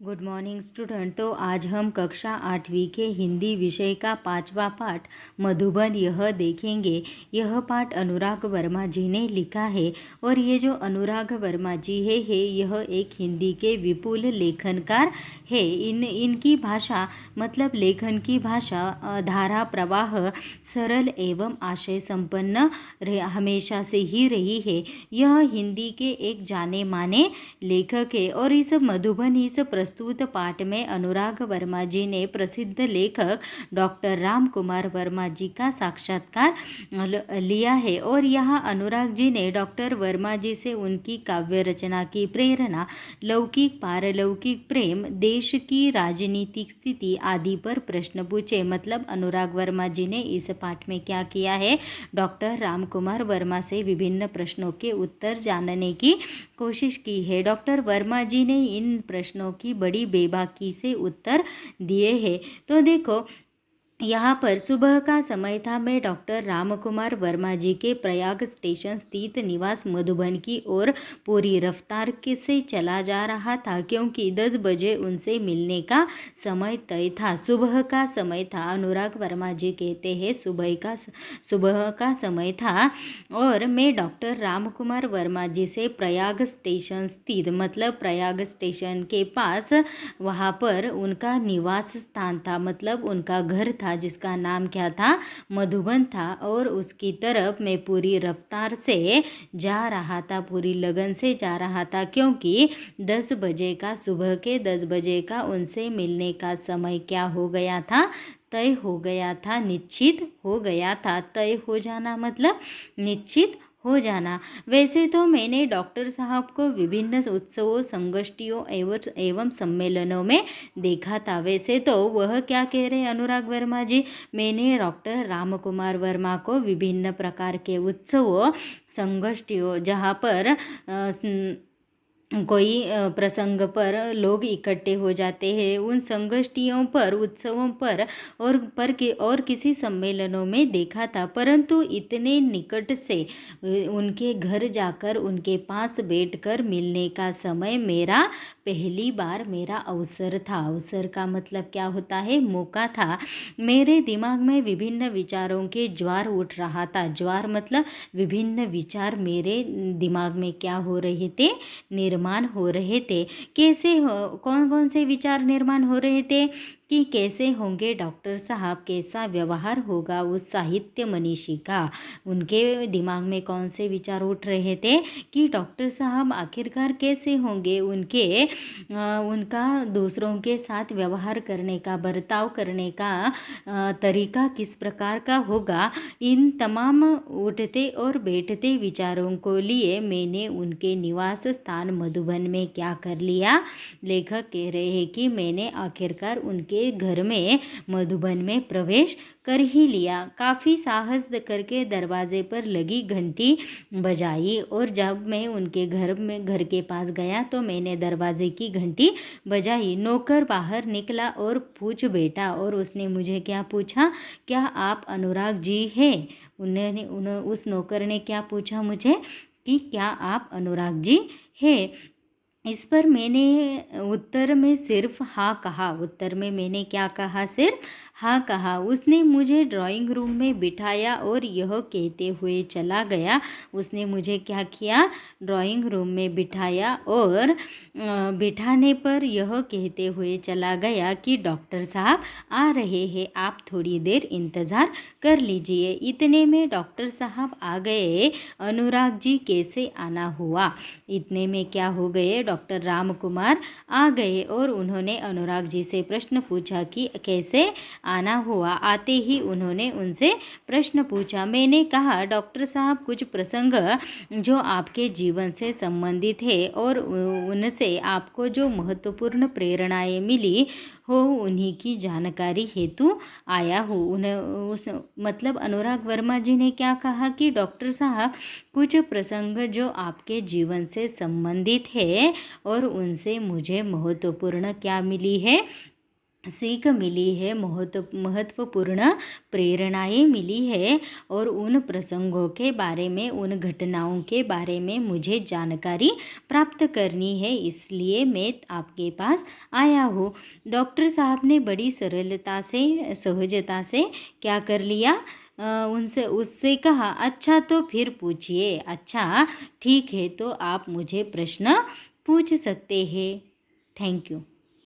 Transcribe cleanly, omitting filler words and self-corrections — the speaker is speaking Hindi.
Good morning student. तो आज हम कक्षा 8वीं के हिंदी विषय का 5वां पाठ मधुबन यह देखेंगे। यह पाठ अनुराग वर्मा जी ने लिखा है और ये जो अनुराग वर्मा जी है यह एक हिंदी के विपुल लेखनकार है। इनकी भाषा मतलब लेखन की भाषा धारा प्रवाह सरल एवं आशय संपन्न हमेशा से ही रही है। यह हिंदी के एक जाने माने लेखक है और इस मधुबन इस प्रस्तुत पाठ में अनुराग वर्मा जी ने प्रसिद्ध लेखक डॉक्टर राम कुमार वर्मा जी का साक्षात्कार लिया है। और यहाँ अनुराग जी ने डॉक्टर वर्मा जी से उनकी काव्य रचना की प्रेरणा, लौकिक पारलौकिक प्रेम, देश की राजनीतिक स्थिति आदि पर प्रश्न पूछे। मतलब अनुराग वर्मा जी ने इस पाठ में क्या किया है, डॉक्टर राम कुमार वर्मा से विभिन्न प्रश्नों के उत्तर जानने की कोशिश की है। डॉक्टर वर्मा जी ने इन प्रश्नों की बड़ी बेबाकी से उत्तर दिए हैं। तो देखो यहाँ पर सुबह का समय था। मैं डॉक्टर राम कुमार वर्मा जी के प्रयाग स्टेशन स्थित निवास मधुबन की ओर पूरी रफ्तार से चला जा रहा था, क्योंकि 10 बजे उनसे मिलने का समय तय था। सुबह का समय था। अनुराग वर्मा जी कहते हैं सुबह का समय था और मैं डॉक्टर राम कुमार वर्मा जी से प्रयाग स्टेशन स्थित मतलब प्रयाग स्टेशन के पास वहाँ पर उनका निवास स्थान था, मतलब उनका घर था जिसका नाम क्या था, मधुबन था। और उसकी तरफ मैं पूरी रफ्तार से जा रहा था, पूरी लगन से जा रहा था, क्योंकि 10 बजे का सुबह के 10 बजे का उनसे मिलने का समय क्या हो गया था, तय हो गया था, निश्चित हो गया था। तय हो जाना मतलब निश्चित हो जाना। वैसे तो मैंने डॉक्टर साहब को विभिन्न उत्सवों, संगोष्ठियों एवं सम्मेलनों में देखा था। वैसे तो वह क्या कह रहे हैं अनुराग वर्मा जी, मैंने डॉक्टर राम कुमार वर्मा को विभिन्न प्रकार के उत्सवों, संगोष्ठियों, जहाँ पर कोई प्रसंग पर लोग इकट्ठे हो जाते हैं, उन संगोष्ठियों पर, उत्सवों पर और किसी सम्मेलनों में देखा था, परंतु इतने निकट से उनके घर जाकर उनके पास बैठकर मिलने का समय मेरा पहली बार मेरा अवसर था। अवसर का मतलब क्या होता है, मौका था। मेरे दिमाग में विभिन्न विचारों के ज्वार उठ रहा था। ज्वार मतलब विभिन्न विचार मेरे दिमाग में क्या हो रहे थे, निर्माण हो रहे थे। कौन कौन से विचार निर्माण हो रहे थे कि कैसे होंगे डॉक्टर साहब, कैसा व्यवहार होगा उस साहित्य मनीषी का। उनके दिमाग में कौन से विचार उठ रहे थे कि डॉक्टर साहब आखिरकार कैसे होंगे, उनका दूसरों के साथ व्यवहार करने का, बर्ताव करने का तरीका किस प्रकार का होगा। इन तमाम उठते और बैठते विचारों को लिए मैंने उनके निवास स्थान मधुबन में क्या कर लिया, लेखक कह रहे हैं कि मैंने आखिरकार उनके घर में मधुबन में प्रवेश कर ही लिया। काफ़ी साहस करके दरवाजे पर लगी घंटी बजाई और जब मैं उनके घर के पास गया तो मैंने दरवाजे की घंटी बजाई। नौकर बाहर निकला और पूछ बैठा और उसने मुझे क्या पूछा, क्या आप अनुराग जी हैं। उस नौकर ने क्या पूछा मुझे कि क्या आप अनुराग जी हैं। इस पर मैंने उत्तर में सिर्फ हाँ कहा। उत्तर में मैंने क्या कहा, सिर्फ हाँ कहा। उसने मुझे ड्राइंग रूम में बिठाया और यह कहते हुए चला गया। उसने मुझे क्या किया, ड्राइंग रूम में बिठाया और बिठाने पर यह कहते हुए चला गया कि डॉक्टर साहब आ रहे हैं, आप थोड़ी देर इंतज़ार कर लीजिए। इतने में डॉक्टर साहब आ गए। अनुराग जी कैसे आना हुआ। इतने में क्या हो गए, डॉक्टर राम कुमार आ गए और उन्होंने अनुराग जी से प्रश्न पूछा कि कैसे आना हुआ। आते ही उन्होंने उनसे प्रश्न पूछा। मैंने कहा डॉक्टर साहब कुछ प्रसंग जो आपके जीवन से संबंधित है और उनसे आपको जो महत्वपूर्ण प्रेरणाएं मिली हो उन्हीं की जानकारी हेतु आया हूँ। मतलब अनुराग वर्मा जी ने क्या कहा कि डॉक्टर साहब कुछ प्रसंग जो आपके जीवन से संबंधित है और उनसे मुझे महत्वपूर्ण क्या मिली है, सीख मिली है, महत्वपूर्ण प्रेरणाएँ मिली है और उन प्रसंगों के बारे में, उन घटनाओं के बारे में मुझे जानकारी प्राप्त करनी है, इसलिए मैं आपके पास आया हूँ। डॉक्टर साहब ने बड़ी सरलता से, सहजता से क्या कर लिया, उनसे उससे कहा, अच्छा तो फिर पूछिए। अच्छा ठीक है, तो आप मुझे प्रश्न पूछ सकते हैं। Thank you.